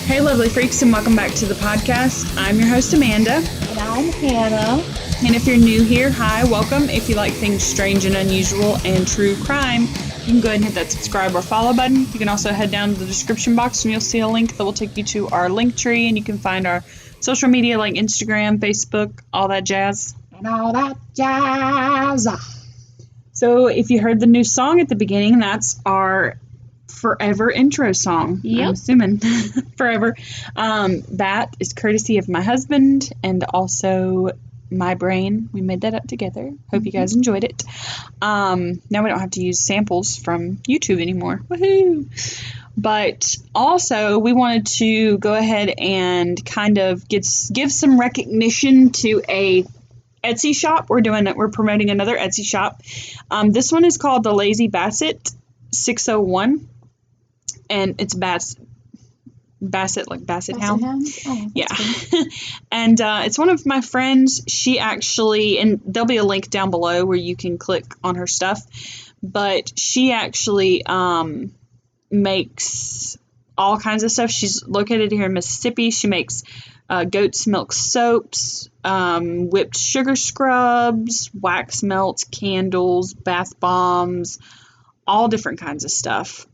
Hey, lovely freaks, and welcome back to the podcast. I'm your host, Amanda. And I'm Hannah. And if you're new here, hi, welcome. If you like things strange and unusual and true crime, you can go ahead and hit that subscribe or follow button. You can also head down to the description box and you'll see a link that will take you to our link tree, and you can find our social media like Instagram, Facebook, all that jazz. And all that jazz. So if you heard the new song at the beginning, that's our forever intro song. Yep. I'm assuming forever. That is courtesy of my husband and also my brain. We made that up together. Hope you guys enjoyed it. Now we don't have to use samples from YouTube anymore. Woohoo! But also we wanted to go ahead and kind of give some recognition to a Etsy shop. We're promoting another Etsy shop. This one is called the Lazy Basset 601. And it's Basset, like Basset Hound. Oh, yeah. And it's one of my friends. She actually, and there'll be a link down below where you can click on her stuff. But she actually makes all kinds of stuff. She's located here in Mississippi. She makes goat's milk soaps, whipped sugar scrubs, wax melts, candles, bath bombs, all different kinds of stuff.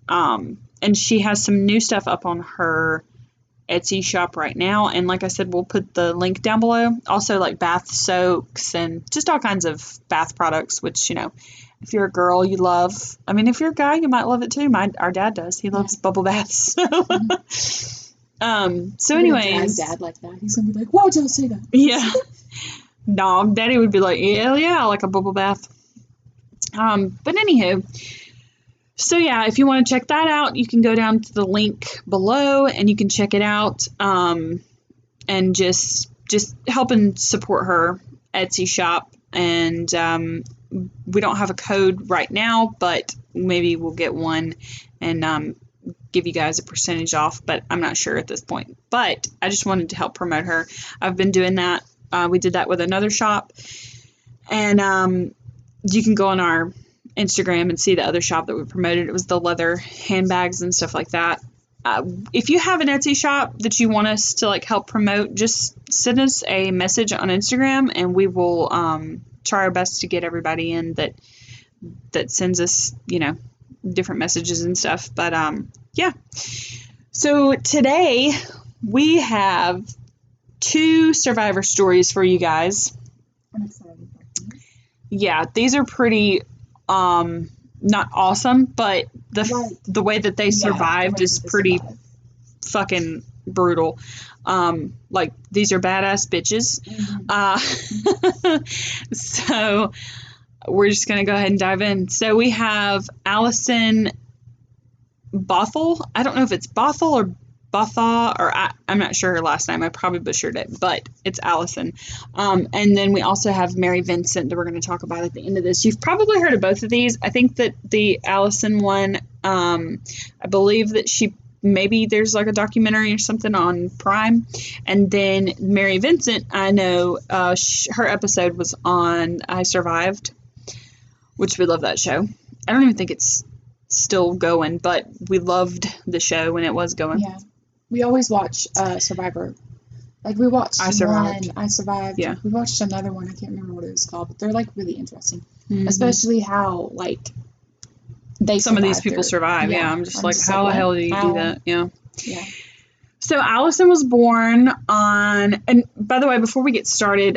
And she has some new stuff up on her Etsy shop right now. And like I said, we'll put the link down below. Also like bath soaks and just all kinds of bath products, which, you know, if you're a girl, you love. I mean, if you're a guy, you might love it too. Our dad does. He loves bubble baths. So anyways. Dad like that. He's going to be like, why would y'all say that? Yeah. No, Daddy would be like, yeah, I like a bubble bath. But anywho. So yeah, if you want to check that out, you can go down to the link below and you can check it out, and just help and support her Etsy shop. And we don't have a code right now, but maybe we'll get one and give you guys a percentage off, but I'm not sure at this point. But I just wanted to help promote her. I've been doing that. We did that with another shop, and you can go on our Instagram and see the other shop that we promoted. It was the leather handbags and stuff like that. If you have an Etsy shop that you want us to like help promote, just send us a message on Instagram and we will try our best to get everybody in that sends us, you know, different messages and stuff. But yeah. So today we have 2 survivor stories for you guys. I'm excited. Yeah, these are pretty not awesome, but the way that they survived is pretty fucking brutal. Like, these are badass bitches. So we're just gonna go ahead and dive in. So we have Alison Buffel. I don't know if it's Bothell or Botha, or I'm not sure her last name. I probably butchered it, but it's Allison. And then we also have Mary Vincent that we're going to talk about at the end of this. You've probably heard of both of these. I think that the Allison one, I believe that maybe there's like a documentary or something on Prime. And then Mary Vincent, I know her episode was on I Survived, which we love that show. I don't even think it's still going, but we loved the show when it was going. Yeah. We always watch Survivor. Like, we watched I Survived. Yeah. We watched another one. I can't remember what it was called, but they're, like, really interesting. Mm-hmm. Especially how, like, some of these people survive. Yeah. I'm just like, how the hell do you do that? Yeah. Yeah. So Allison was born on, and by the way, before we get started,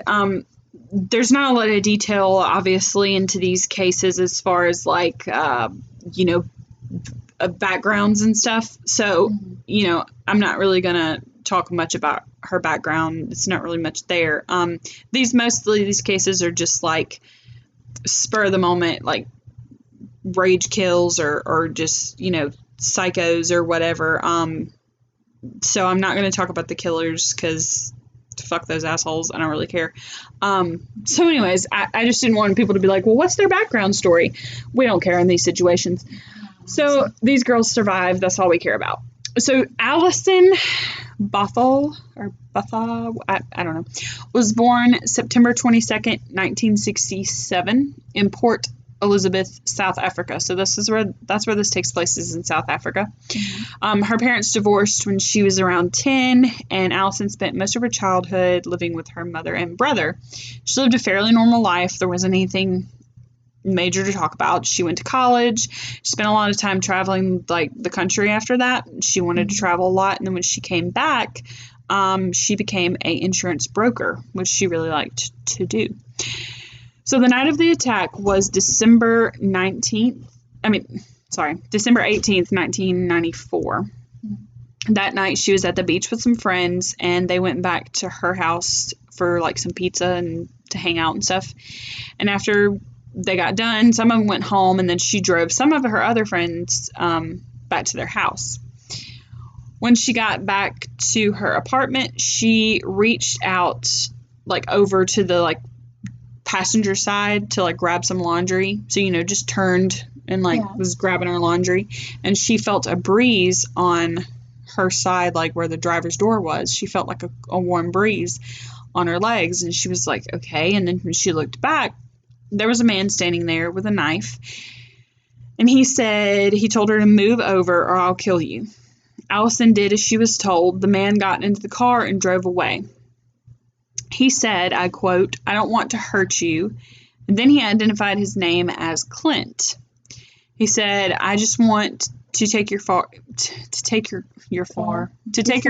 there's not a lot of detail, obviously, into these cases as far as, like, you know, backgrounds and stuff. So, you know, I'm not really going to talk much about her background. It's not really much there. These cases are just like spur of the moment, like rage kills or just, you know, psychos or whatever. So I'm not going to talk about the killers because fuck those assholes. I don't really care. So anyways, I just didn't want people to be like, well, what's their background story? We don't care in these situations. So these girls survived. That's all we care about. So Alison Buffel, or Botha, I don't know, was born September 22nd, 1967 in Port Elizabeth, South Africa. So that's where this takes place, is in South Africa. Her parents divorced when she was around 10, and Allison spent most of her childhood living with her mother and brother. She lived a fairly normal life. There wasn't anything major to talk about. She went to college. She spent a lot of time traveling like the country after that. She wanted to travel a lot, and then when she came back, she became an insurance broker, which she really liked to do. So the night of the attack was December 18th, 1994. That night she was at the beach with some friends, and they went back to her house for like some pizza and to hang out and stuff. And after they got done, some of them went home, and then she drove some of her other friends back to their house. When she got back to her apartment, she reached out like over to the like passenger side to like grab some laundry. So, just turned and was grabbing her laundry, and she felt a breeze on her side, like where the driver's door was. She felt like a warm breeze on her legs, and she was like, okay. And then when she looked back, there was a man standing there with a knife, and he told her to move over or I'll kill you. Allison did as she was told. The man got into the car and drove away. He said, I quote, "I don't want to hurt you." And then he identified his name as Clint. He said, "I just want to take your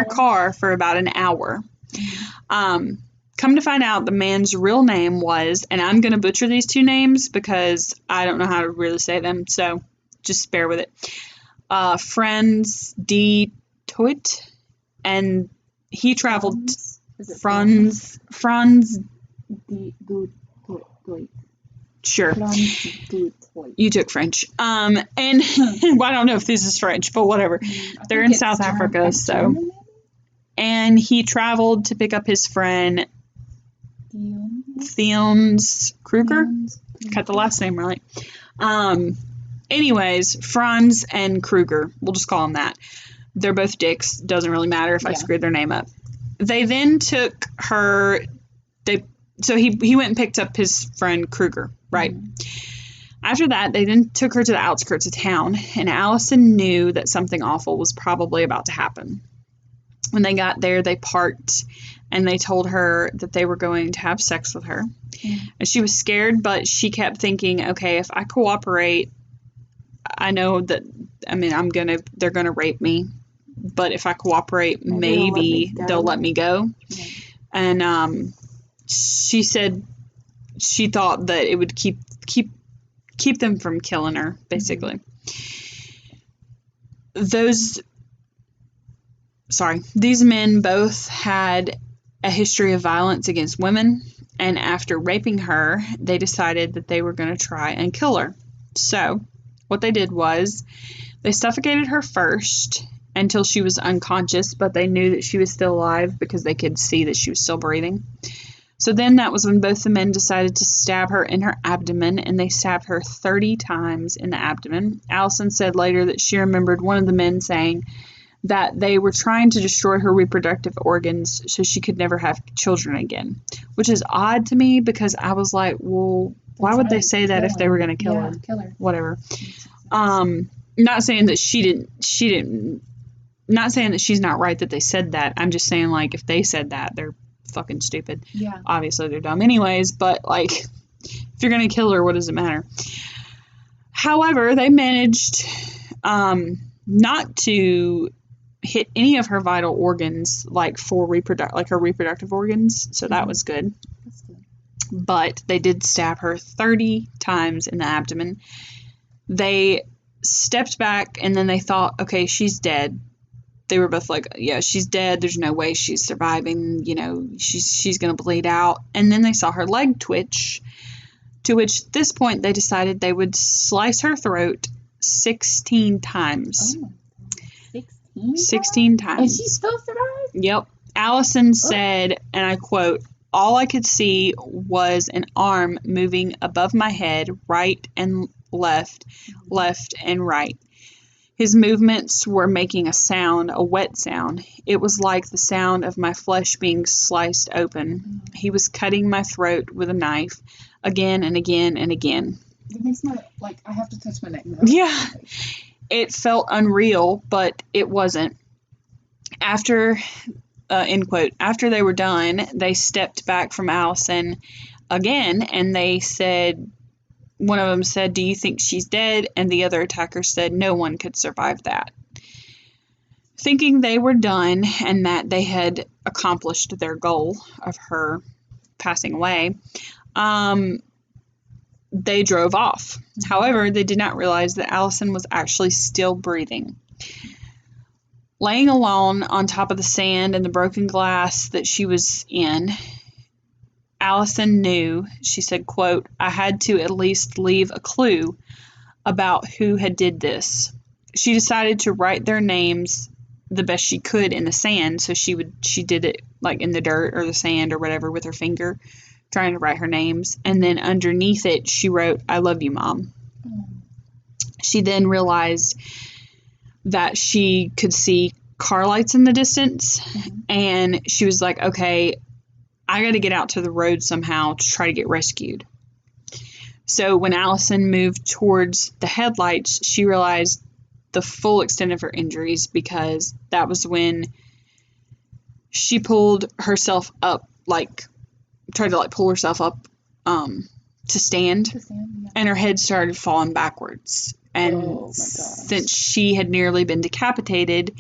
car for about an hour." Come to find out, the man's real name was, and I'm going to butcher these two names because I don't know how to really say them, so just bear with it. Franz D. Toit, and he traveled. Franz D. Toit. Sure. You took French. And well, I don't know if this is French, but whatever. They're in South Africa, so. And he traveled to pick up his friend Theons Kruger. Got the last name right. Anyways, Franz and Kruger. We'll just call them that. They're both dicks. Doesn't really matter if I screwed their name up. They then took her. So he went and picked up his friend Kruger, right? After that, they then took her to the outskirts of town, and Allison knew that something awful was probably about to happen. When they got there, they parked, and they told her that they were going to have sex with her. And she was scared, but she kept thinking, okay, if I cooperate, I know that, they're gonna rape me, but if I cooperate, maybe they'll let me go. And she said she thought that it would keep them from killing her, basically. These men both had a history of violence against women, and after raping her, they decided that they were going to try and kill her. So what they did was they suffocated her first until she was unconscious, but they knew that she was still alive because they could see that she was still breathing. So then that was when both the men decided to stab her in her abdomen, and they stabbed her 30 times in the abdomen. Allison said later that she remembered one of the men saying that they were trying to destroy her reproductive organs so she could never have children again, which is odd to me because I was like, well, why would they say that if they were going to kill her? Whatever. Not saying that she didn't, not saying that she's not right that they said that. I'm just saying, like, if they said that, they're fucking stupid. Yeah. Obviously, they're dumb anyways, but, like, if you're going to kill her, what does it matter? However, they managed not to hit any of her vital organs, like, for her reproductive organs, so that was good. That's good. But they did stab her 30 times in the abdomen. They stepped back, and then they thought, okay, she's dead. They were both like, yeah, she's dead. There's no way she's surviving. She's going to bleed out. And then they saw her leg twitch, to which at this point they decided they would slice her throat 16 times. Oh, 16 times. And she still survived? Yep. Allison said, and I quote, "All I could see was an arm moving above my head, right and left, left and right. His movements were making a sound, a wet sound. It was like the sound of my flesh being sliced open. He was cutting my throat with a knife again and again and again." It makes my, like, I have to touch my neck now. Yeah. It felt unreal, but it wasn't. After, end quote, after they were done, they stepped back from Allison again, and they said, one of them said, "Do you think she's dead?" And the other attacker said, "No one could survive that." Thinking they were done and that they had accomplished their goal of her passing away, they drove off. However, they did not realize that Allison was actually still breathing. Laying alone on top of the sand and the broken glass that she was in, Allison knew, she said, quote, "I had to at least leave a clue about who had did this." She decided to write their names the best she could in the sand, so she did it like in the dirt or the sand or whatever with her finger, trying to write her names, and then underneath it she wrote, "I love you, Mom." She then realized that she could see car lights in the distance, and she was like, okay, I got to get out to the road somehow to try to get rescued. So when Allison moved towards the headlights, she realized the full extent of her injuries, because that was when she pulled herself up, like tried to like pull herself up to stand, and her head started falling backwards. And since she had nearly been decapitated,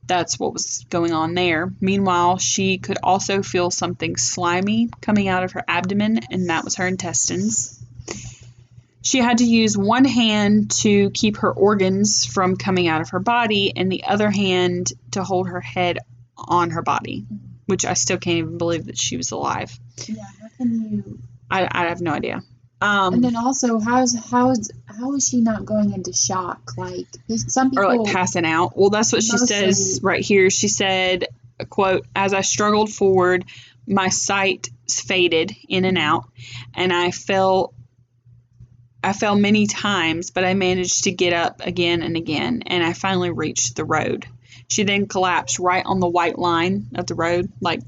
that's what was going on there. Meanwhile, she could also feel something slimy coming out of her abdomen, and that was her intestines. She had to use one hand to keep her organs from coming out of her body, and the other hand to hold her head on her body, which I still can't even believe that she was alive. Yeah, how can you? I have no idea. And then also, how is she not going into shock? Like, some people... Or like passing out. Well, that's what she says right here. She said, quote, "As I struggled forward, my sight faded in and out, and I fell many times, but I managed to get up again and again, and I finally reached the road." She then collapsed right on the white line of the road, like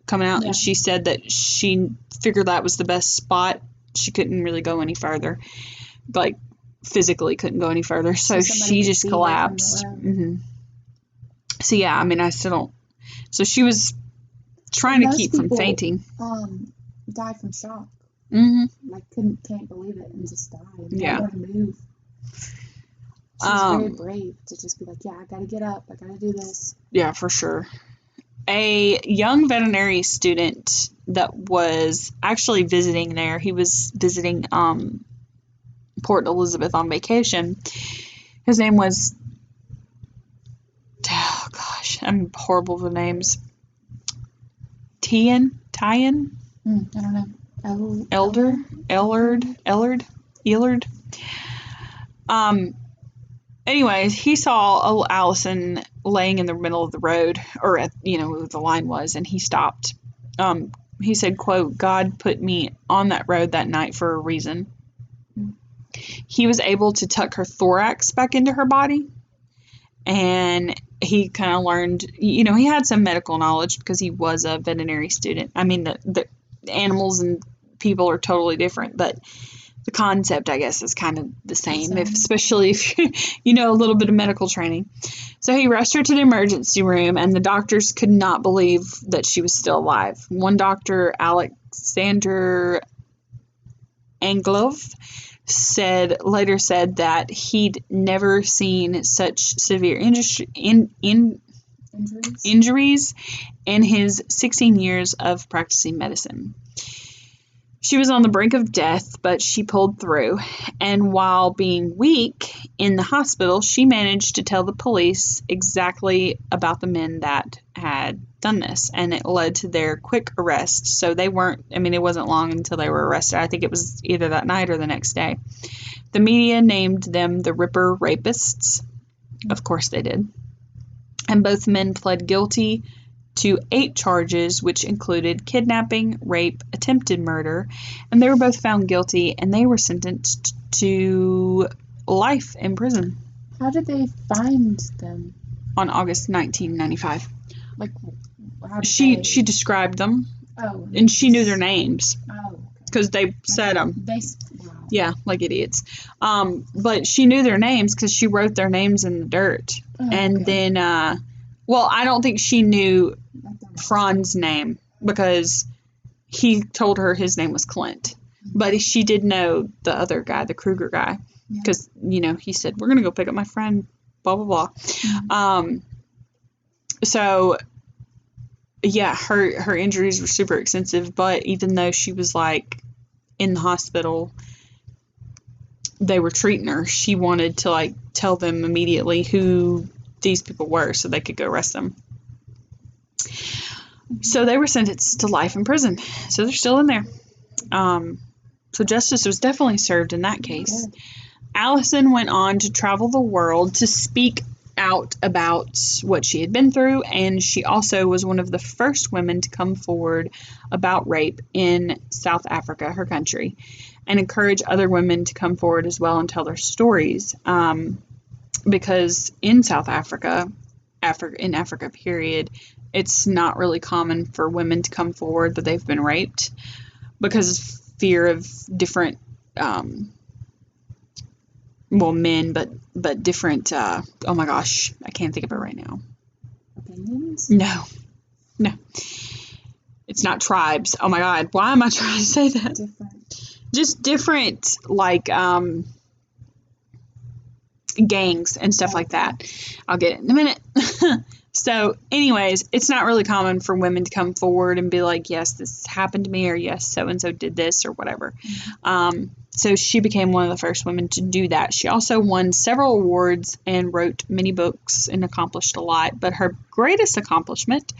coming out, and she said that she figured that was the best spot. She couldn't really go any further, like physically couldn't go any further, so she just collapsed. So yeah, I mean, I still don't. So she was trying to keep from fainting. Died from shock. Like can't believe it and just died. Yeah. Not move. She's very brave to just be like, yeah, I gotta get up. I gotta do this. Yeah, for sure. A young veterinary student that was actually visiting there, he was visiting Port Elizabeth on vacation. His name was, oh gosh, I'm horrible with names. Tyan? I don't know. Ellard. Anyways, he saw Allison laying in the middle of the road, or at, where the line was, and he stopped. He said, quote, "God put me on that road that night for a reason." He was able to tuck her thorax back into her body, and he kind of learned, he had some medical knowledge because he was a veterinary student. I mean, the animals and people are totally different, but the concept, I guess, is kind of the same, especially if you know a little bit of medical training. So he rushed her to the emergency room, and the doctors could not believe that she was still alive. One doctor, Alexander Anglov, later said that he'd never seen such severe injuries in his 16 years of practicing medicine. She was on the brink of death, but she pulled through, and while being weak in the hospital, she managed to tell the police exactly about the men that had done this, and it led to their quick arrest. So it wasn't long until they were arrested. I think it was either that night or the next day. The media named them the Ripper Rapists. Of course they did. And both men pled guilty to 8 charges, which included kidnapping, rape, attempted murder, and they were both found guilty, and they were sentenced to life in prison. How did they find them? On August 1995. Like, she described them. Oh. And she knew their names. Oh. Because they said them. Wow. Yeah, like idiots. But she knew their names because she wrote their names in the dirt. And then, well, I don't think she knew Fran's name because he told her his name was Clint. But she did know the other guy, the Kruger guy, because, you know, he said, we're going to go pick up my friend, blah, blah, blah. So, yeah, her injuries were super extensive, but even though she was, like, in the hospital, they were treating her, she wanted to, like, tell them immediately who these people were so they could go arrest them. So they were sentenced to life in prison. So they're still in there. So justice was definitely served in that case. Good. Allison went on to travel the world to speak out about what she had been through, and she also was one of the first women to come forward about rape in South Africa, her country, and encourage other women to come forward as well and tell their stories. Because in South Africa, in Africa period, it's not really common for women to come forward that they've been raped because of fear of different, men, but different, oh my gosh, I can't think of it right now. Opinions? No. It's not tribes. Oh my God, why am I trying to say that? Just different, like, gangs and stuff like that. I'll get it in a minute. So, anyways, it's not really common for women to come forward and be like, yes, this happened to me, or yes, so-and-so did this, or whatever. So she became one of the first women to do that. She also won several awards and wrote many books and accomplished a lot. But her greatest accomplishment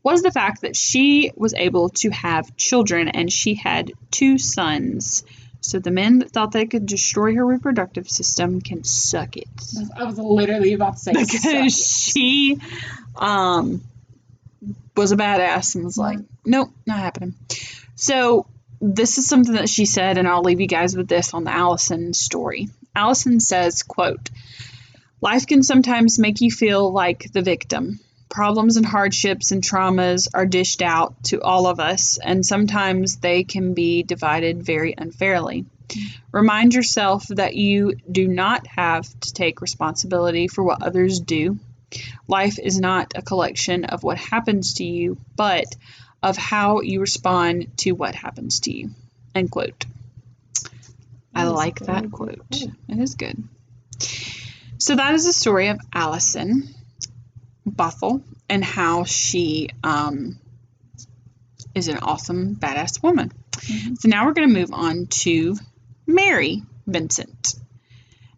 was the fact that she was able to have children, and she had 2 sons. So the men that thought they could destroy her reproductive system can suck it. I was literally about to say because she was a badass and was like, nope, not happening. So this is something that she said, and I'll leave you guys with this on the Allison story. Allison says, quote, "Life can sometimes make you feel like the victim. Problems and hardships and traumas are dished out to all of us, and sometimes they can be divided very unfairly. Remind yourself that you do not have to take responsibility for what others do. Life is not a collection of what happens to you, but of how you respond to what happens to you." End quote. I like that quote. It is good. So that is the story of Allison Buffel and how she is an awesome, badass woman. So now we're going to move on to Mary Vincent.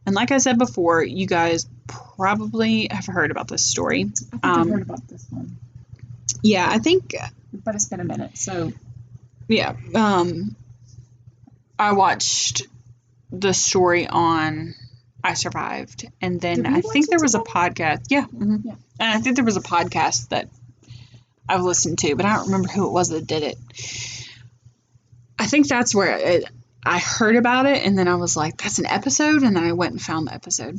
And like I said before, you guys probably have heard about this story. I think I've heard about this one. Yeah, I think... But it's been a minute, so... Yeah. I watched the story on I Survived, and then I think there was a podcast. Yeah. Mm-hmm. And I think there was a podcast that I've listened to, but I don't remember who it was that did it. I think that's where I heard about it, and then I was like, that's an episode, and then I went and found the episode.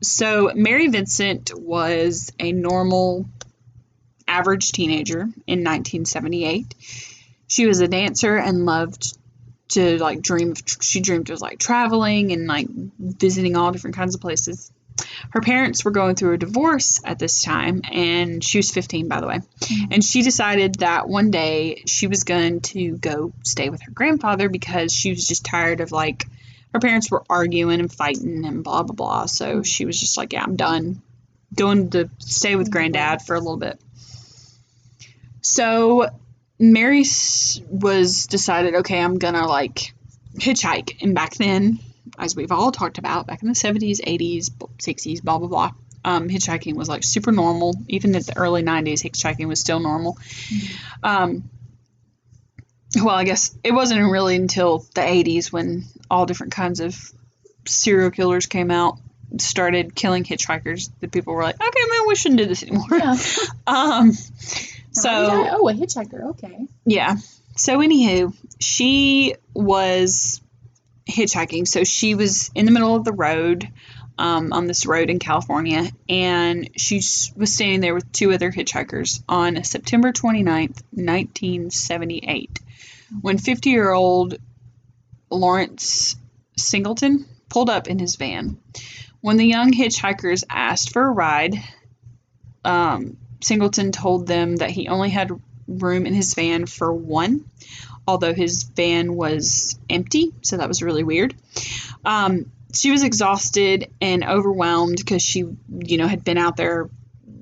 So Mary Vincent was a normal, average teenager in 1978. She was a dancer and loved to, like, she dreamed of, like, traveling and, like, visiting all different kinds of places. Her parents were going through a divorce at this time, and she was 15, by the way. And she decided that one day she was going to go stay with her grandfather because she was just tired of, like, her parents were arguing and fighting and blah, blah, blah. So she was just like, yeah, I'm done. Going to stay with granddad for a little bit. So Mary was decided, okay, I'm going to, like, hitchhike. And back then, as we've all talked about, back in the 70s, 80s, 60s, blah, blah, blah, hitchhiking was, like, super normal. Even at the early 90s, hitchhiking was still normal. Well, I guess it wasn't really until the 80s when all different kinds of serial killers came out, started killing hitchhikers, that people were like, okay, man, we shouldn't do this anymore. Yeah. A hitchhiker, okay. Yeah. So, anywho, she was hitchhiking. So, she was in the middle of the road, on this road in California, and she was standing there with 2 other hitchhikers on September 29th, 1978, when 50-year-old Lawrence Singleton pulled up in his van. When the young hitchhikers asked for a ride, Singleton told them that he only had room in his van for one, although his van was empty, so that was really weird. She was exhausted and overwhelmed because she, had been out there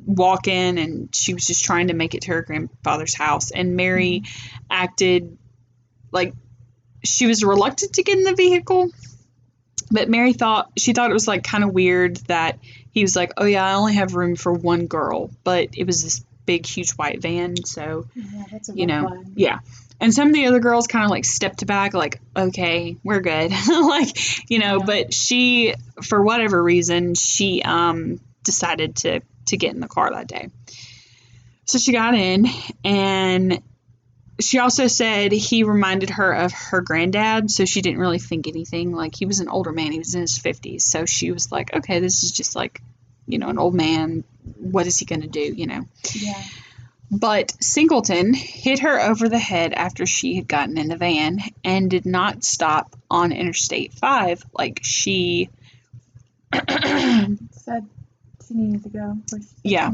walking, and she was just trying to make it to her grandfather's house. And Mary acted like she was reluctant to get in the vehicle, but Mary thought it was like kind of weird that he was like, oh yeah, I only have room for one girl, but it was this big, huge white van. So, that's a flag. Yeah. And some of the other girls kind of like stepped back, like, okay, we're good. But she, for whatever reason, she, decided to get in the car that day. So she got in, and she also said he reminded her of her granddad, so she didn't really think anything. Like, he was an older man. He was in his 50s. So she was like, okay, this is just like, an old man. What is he going to do, Yeah. But Singleton hit her over the head after she had gotten in the van and did not stop on Interstate 5 like she said she needed to go.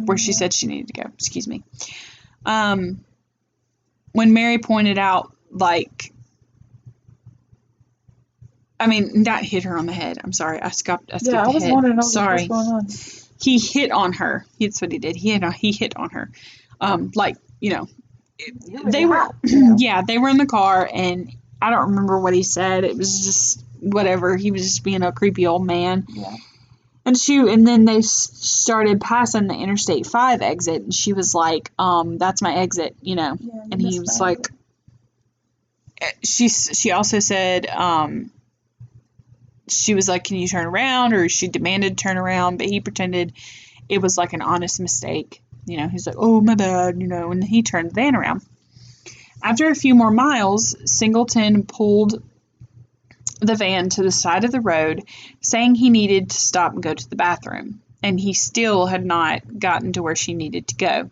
Where she said she needed to go. Excuse me. When Mary pointed out, not hit her on the head. I'm sorry. I skipped the head. I was wondering what's going on. He hit on her. That's what he did. He hit on her. They were, they were in the car, and I don't remember what he said. It was just whatever. He was just being a creepy old man. Yeah. And then they started passing the Interstate 5 exit, and she was like, that's my exit, and he was like, she also said, she was like, can you turn around? Or she demanded turn around, but he pretended it was like an honest mistake. He's like, oh, my bad, and he turned the van around. After a few more miles, Singleton pulled the van to the side of the road, saying he needed to stop and go to the bathroom, and he still had not gotten to where she needed to go.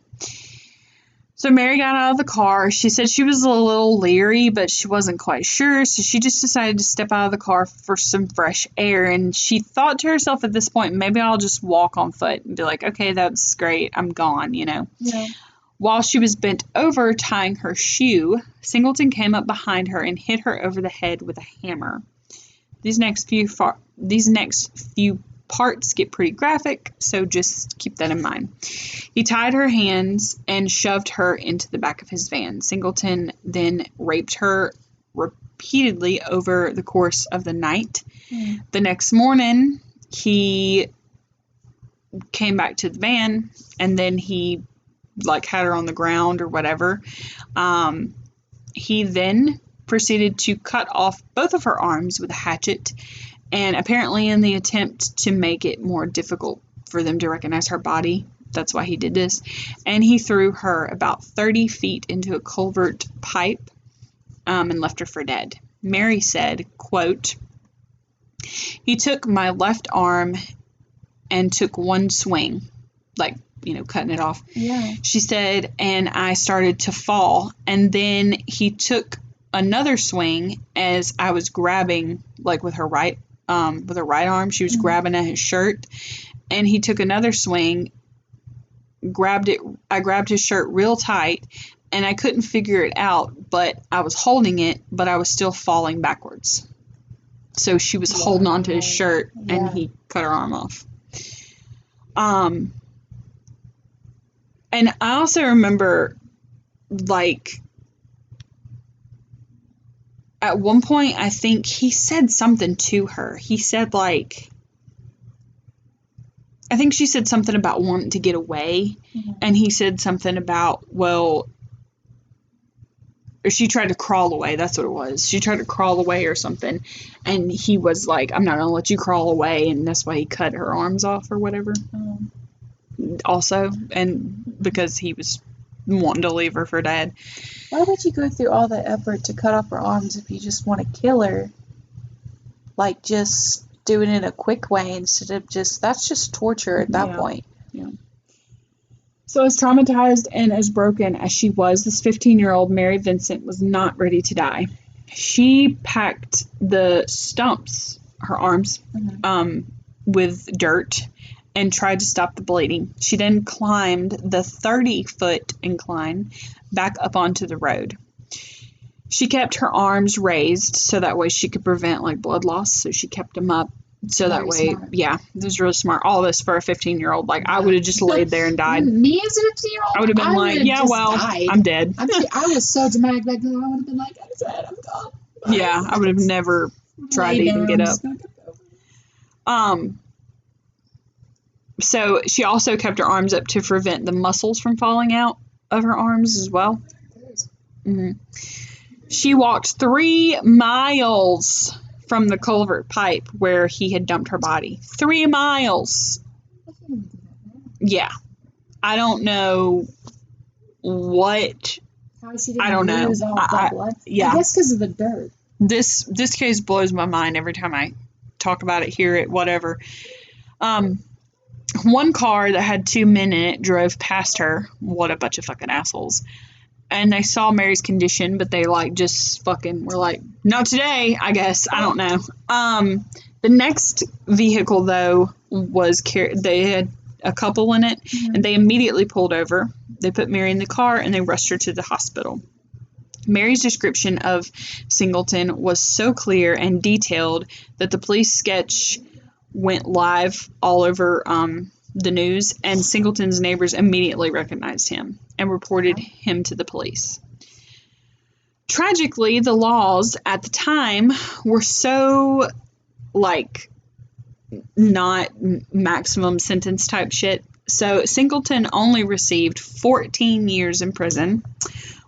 So Mary got out of the car. She said she was a little leery, but she wasn't quite sure, so she just decided to step out of the car for some fresh air, and she thought to herself at this point, maybe I'll just walk on foot and be like, okay, that's great, I'm gone, Yeah. While she was bent over tying her shoe, Singleton came up behind her and hit her over the head with a hammer. These next few parts get pretty graphic, so just keep that in mind. He tied her hands and shoved her into the back of his van. Singleton then raped her repeatedly over the course of the night. The next morning, he came back to the van, and then he had her on the ground or whatever. He then proceeded to cut off both of her arms with a hatchet, and apparently in the attempt to make it more difficult for them to recognize her body. That's why he did this. And he threw her about 30 feet into a culvert pipe and left her for dead. Mary said, quote, he took my left arm and took one swing, cutting it off. Yeah. She said, and I started to fall, and then he took another swing as I was grabbing, with her right arm. She was grabbing at his shirt, and he took another swing, I grabbed his shirt real tight, and I couldn't figure it out, but I was holding it, but I was still falling backwards. So she was holding onto his shirt, and he cut her arm off. And I also remember, at one point, I think he said something to her. He said, I think she said something about wanting to get away. And he said something about, or she tried to crawl away. That's what it was. She tried to crawl away or something. And he was like, I'm not going to let you crawl away. And that's why he cut her arms off or whatever. Also, and because he was wanting to leave her for dead. Why would you go through all that effort to cut off her arms if you just want to kill her? Just doing it a quick way instead of that's just torture at that point. Yeah. So as traumatized and as broken as she was, this 15-year-old Mary Vincent was not ready to die. she packed the stumps, her arms, with dirt and tried to stop the bleeding. She then climbed the 30-foot incline back up onto the road. She kept her arms raised so that way she could prevent like blood loss. So she kept them up so that way, smart. Yeah, it was really smart. All this for a 15-year-old. Like I would have just laid there and died. Me as a 15-year-old, I would have been like, yeah, well, died. I'm dead. I was so dramatic back then. I would have been like, I'm dead, I'm gone. Yeah, I would have never tried to even get up. So she also kept her arms up to prevent the muscles from falling out of her arms as well. Mm-hmm. She walked 3 miles from the culvert pipe where he had dumped her body. 3 miles. Yeah. I don't know what. How she didn't lose all that blood. Yeah. I guess because of the dirt. This case blows my mind every time I talk about it, hear it, whatever. One car that had 2 men in it drove past her. What a bunch of fucking assholes. And they saw Mary's condition, but they like just fucking were like, not today, I guess. I don't know. The next vehicle though was they had a couple in it, and they immediately pulled over. They put Mary in the car and they rushed her to the hospital. Mary's description of Singleton was so clear and detailed that the police sketch went live all over the news, and Singleton's neighbors immediately recognized him and reported him to the police. Tragically, the laws at the time were so, like, not maximum sentence type shit. So Singleton only received 14 years in prison,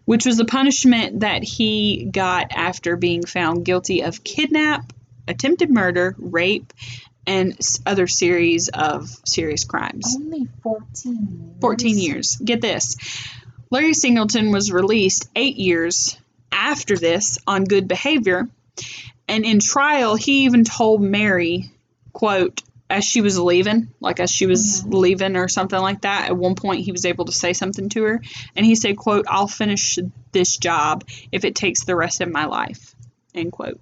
which was the punishment that he got after being found guilty of kidnap, attempted murder, rape, and other series of serious crimes. Only 14 years? 14 years. Get this. Larry Singleton was released 8 years after this on good behavior, and in trial, he even told Mary, quote, as she was leaving or something like that, at one point he was able to say something to her, and he said, quote, I'll finish this job if it takes the rest of my life, end quote.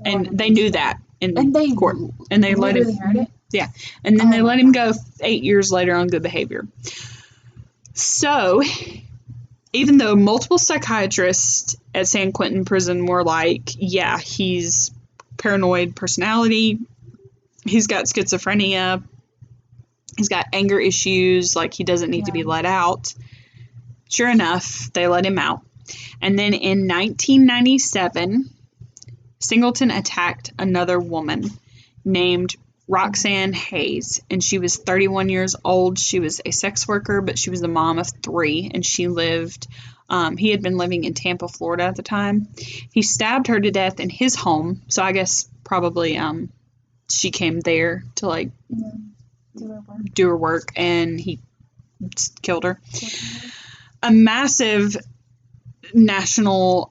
And they knew that in the court. And they let him. Heard it? Yeah. And then they let him go 8 years later on good behavior. So, even though multiple psychiatrists at San Quentin prison were like, yeah, he's paranoid personality, he's got schizophrenia, he's got anger issues, like he doesn't need to be let out. Sure enough, they let him out. And then in 1997, Singleton attacked another woman named Roxanne Hayes, and she was 31 years old. She was a sex worker, but she was the mom of 3, and she lived, he had been living in Tampa, Florida at the time. He stabbed her to death in his home, so I guess probably she came there to, like, do her work, and he killed her. A massive national,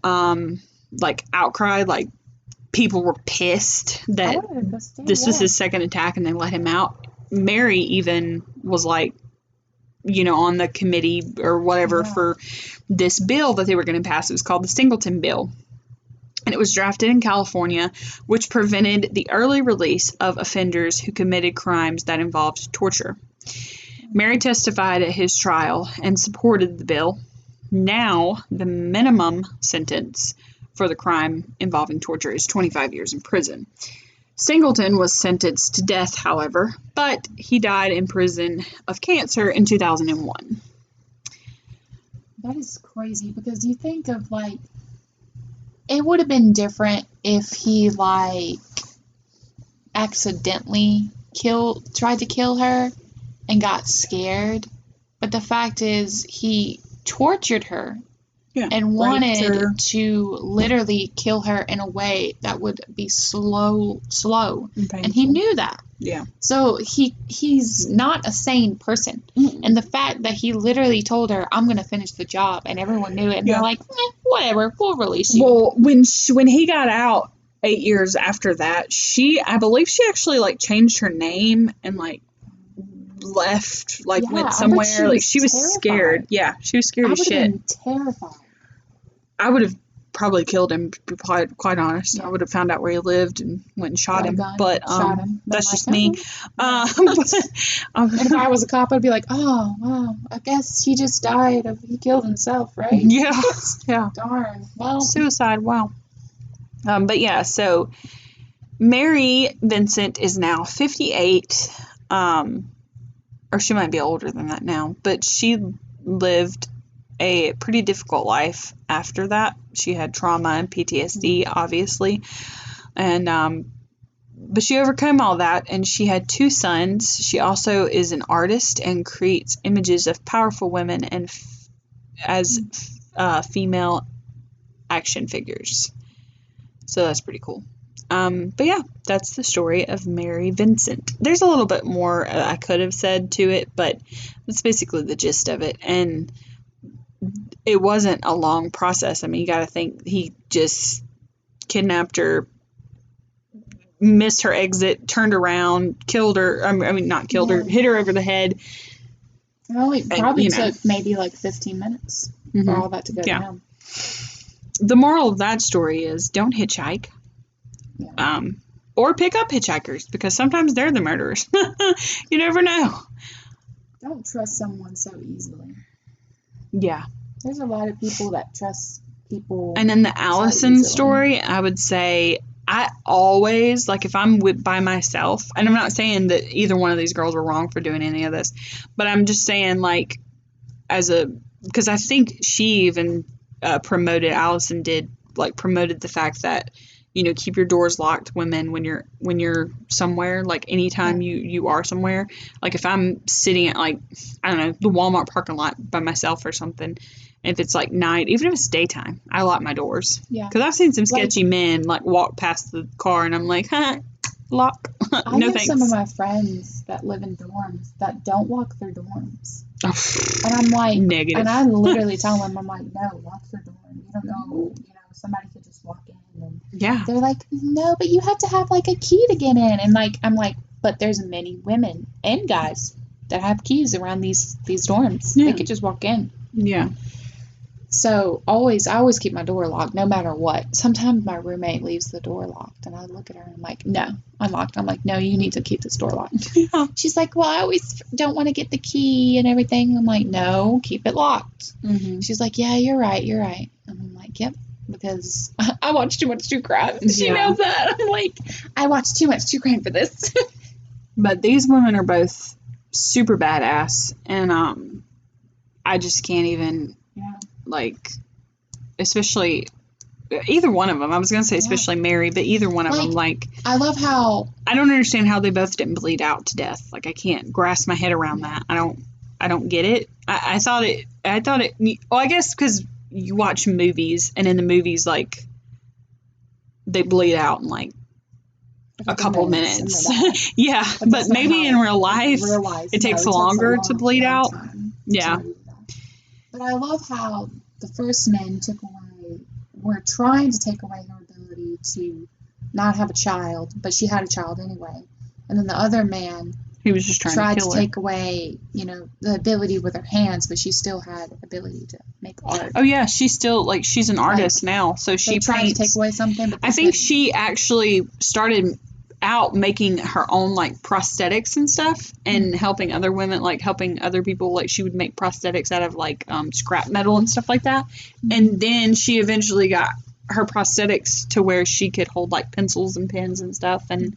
outcry, people were pissed that this was his second attack and they let him out. Mary even was on the committee or whatever for this bill that they were going to pass. It was called the Singleton Bill. And it was drafted in California, which prevented the early release of offenders who committed crimes that involved torture. Mary testified at his trial and supported the bill. Now, the minimum sentence for the crime involving torture is 25 years in prison. Singleton was sentenced to death, however, but he died in prison of cancer in 2001. That is crazy, because you think of, it would have been different if he, accidentally tried to kill her and got scared, but the fact is he tortured her. And wanted to literally kill her in a way that would be slow. And he knew that. Yeah. So he's not a sane person. Mm-hmm. And the fact that he literally told her, I'm going to finish the job, and everyone knew it, and they're like, whatever, we'll release you. Well, when he got out 8 years after that, I believe she actually, changed her name and, left, went somewhere. She was scared. Yeah, she was scared as shit. I would have been terrified. I would have probably killed him, to be quite honest. Yeah. I would have found out where he lived and went and shot him. But shot him. that's just me. And if I was a cop, I'd be like, oh, wow, I guess he just died. He killed himself, right? Yeah. Yeah. Darn. Well. Suicide. Wow. But yeah, so Mary Vincent is now 58. Or she might be older than that now, but she lived a pretty difficult life after that. She had trauma and PTSD, obviously. And, but she overcame all that, and she had 2 sons. She also is an artist and creates images of powerful women and as female action figures. So that's pretty cool. But yeah, that's the story of Mary Vincent. There's a little bit more I could have said to it, but that's basically the gist of it. And it wasn't a long process. I mean, you got to think he just kidnapped her, missed her exit, turned around, killed her. I mean, not killed her, hit her over the head. Well, it probably took maybe like 15 minutes for all that to go down. The moral of that story is don't hitchhike. Yeah. Or pick up hitchhikers, because sometimes they're the murderers. You never know. Don't trust someone so easily. Yeah. There's a lot of people that trust people. And then the Allison story, I would say, I always, like, if I'm by myself, and I'm not saying that either one of these girls were wrong for doing any of this, but I'm just saying, like, because I think she even promoted the fact that, you know, keep your doors locked, women, when you're somewhere, like anytime you are somewhere. Like if I'm sitting at, like, I don't know, the Walmart parking lot by myself or something, and if it's like night, even if it's daytime, I lock my doors. Yeah. Because I've seen some sketchy men like walk past the car and I'm like, lock. I know some of my friends that live in dorms that don't lock their dorms. And I'm like, negative. And I literally tell them, I'm like, no, lock your door. You don't know, somebody could just walk in. And they're like, no, but you have to have like a key to get in. And like, I'm like, but there's many women and guys that have keys around these dorms. Yeah. They could just walk in. Yeah. So I always keep my door locked, no matter what. Sometimes my roommate leaves the door locked, and I look at her and I'm like, no, unlocked. I'm like, no, you need to keep this door locked. Yeah. She's like, well, I always don't want to get the key and everything. I'm like, no, keep it locked. Mm-hmm. She's like, yeah, you're right. And I'm like, yep, because I watch too much true crime. She knows that. I'm like, I watch too much true crime for this. But these women are both super badass, and I just can't even... Yeah. Like, especially either one of them. I was going to say especially Mary, but either one of them, like... I love how... I don't understand how they both didn't bleed out to death. Like, I can't grasp my head around that. I don't get it. I thought it... Well, I guess because you watch movies, and in the movies, like, they bleed out in, like, a couple minutes. Yeah, but maybe in real life, it takes longer to bleed out. Yeah. But I love how the first men were trying to take away her ability to not have a child, but she had a child anyway. And then the other man, he was just tried to take away, the ability with her hands, but she still had ability to make art. Oh yeah, she's still, like, she's an artist now, so she tried to take away something. But I think she actually started out making her own, like, prosthetics and stuff, and helping other women, like helping other people. Like, she would make prosthetics out of, like, scrap metal and stuff like that. And then she eventually got her prosthetics to where she could hold, like, pencils and pens and stuff and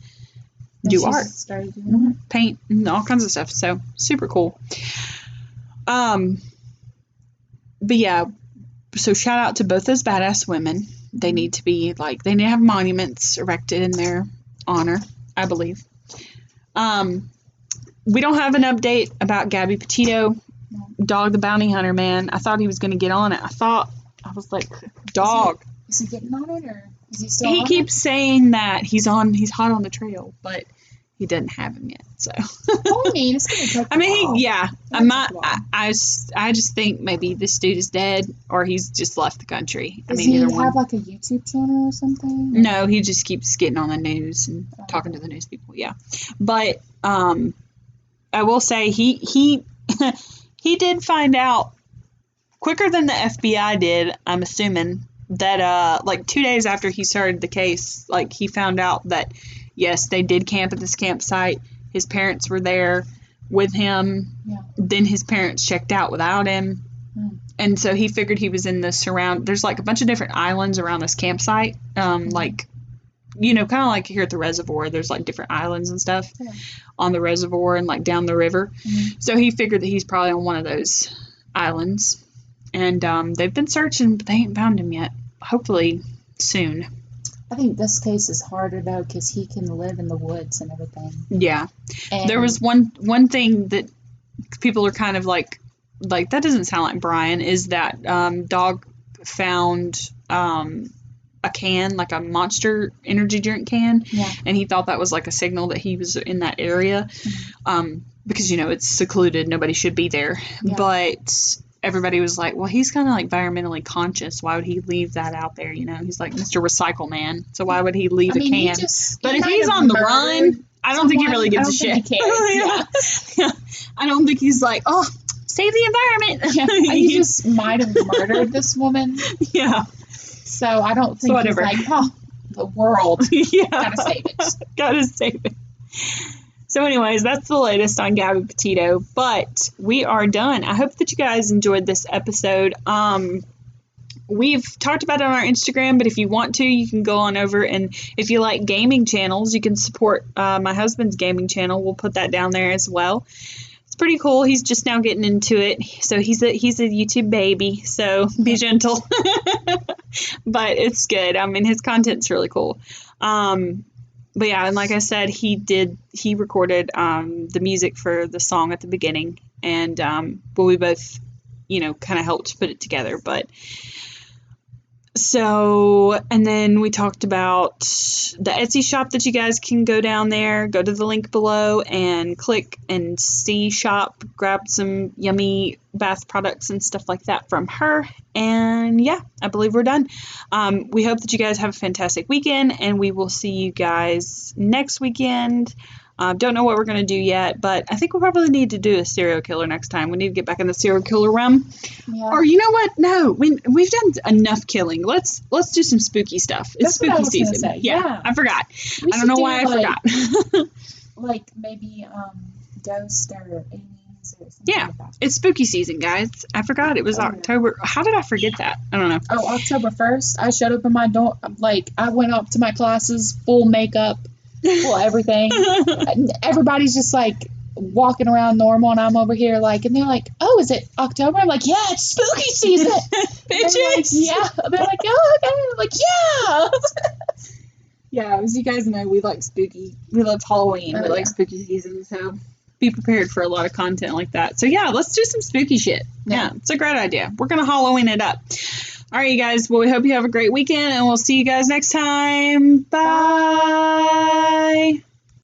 do art, started doing paint, and all kinds of stuff. So super cool. But yeah, so shout out to both those badass women. They need to be, like, they need to have monuments erected in their honor, I believe. We don't have an update about Gabby Petito, Dog the Bounty Hunter, man. I thought he was going to get on it. I was like, dog. Is he getting on it, or is he still He keeps saying that he's hot on the trail, but he doesn't have him yet, so. Well, I mean, it's going to take a while. I just think maybe this dude is dead, or he's just left the country. Does he have, like, a YouTube channel or something? No, he just keeps getting on the news and talking to the news people, yeah. But, I will say he did find out quicker than the FBI did, I'm assuming, that like 2 days after he started the case, like he found out that yes, they did camp at this campsite. His parents were there with him. Yeah. Then his parents checked out without him. And so he figured he was in the there's like a bunch of different islands around this campsite. Like, you know, kind of like here at the reservoir, there's like different islands and stuff on the reservoir and like down the river. So he figured that he's probably on one of those islands. And they've been searching, but they ain't found him yet. Hopefully soon. I think this case is harder though because he can live in the woods and everything. Yeah. And there was one thing that people are kind of like that doesn't sound like Brian, is that dog found a can, like a Monster energy drink can, and he thought that was like a signal that he was in that area, because, you know, it's secluded, nobody should be there, but everybody was like, well, he's kind of like environmentally conscious, why would he leave that out there, you know, he's like Mr. Recycle Man, so why would he leave a can? But if he's on the run, I don't think he really gives a shit. I don't think he's like, oh, save the environment. He just might have murdered this woman. Yeah. So I don't think he's like, oh, the world. Gotta save it. Gotta save it. So anyways, that's the latest on Gabby Petito. But we are done. I hope that you guys enjoyed this episode. We've talked about it on our Instagram, but if you want to, you can go on over, and if you like gaming channels, you can support my husband's gaming channel. We'll put that down there as well. It's pretty cool. He's just now getting into it. So he's a YouTube baby. So be gentle. But it's good. I mean, his content's really cool. But yeah, and like I said, he recorded the music for the song at the beginning, and well, we both, you know, kind of helped put it together. But so, and then we talked about the Etsy shop that you guys can go down there, go to the link below and click and see shop, grab some yummy bath products and stuff like that from her. And yeah, I believe we're done. We hope that you guys have a fantastic weekend, and we will see you guys next weekend. Don't know what we're going to do yet, but I think we'll probably need to do a serial killer next time. We need to get back in the serial killer realm. Yeah. Or you know what? No, we've done enough killing. Let's do some spooky stuff. It's spooky season. Yeah, I forgot. I don't know why I forgot. Like maybe ghost or aliens or something. Yeah, like that. It's spooky season, guys. I forgot it was October. How did I forget that? I don't know. Oh, October 1st. I showed up in my dorm. Like, I went up to my classes, full makeup. Well, everything. Everybody's just like walking around normal, and I'm over here like, and they're like, "Oh, is it October?" I'm like, "Yeah, it's spooky season." Bitches. Like, yeah. They're like, "Oh, okay." I'm like, "Yeah." Yeah, as you guys know, we like spooky. We love Halloween. We like spooky season, so be prepared for a lot of content like that. So yeah, let's do some spooky shit. Yeah, it's a great idea. We're gonna Halloween it up. All right, you guys. Well, we hope you have a great weekend, and we'll see you guys next time. Bye.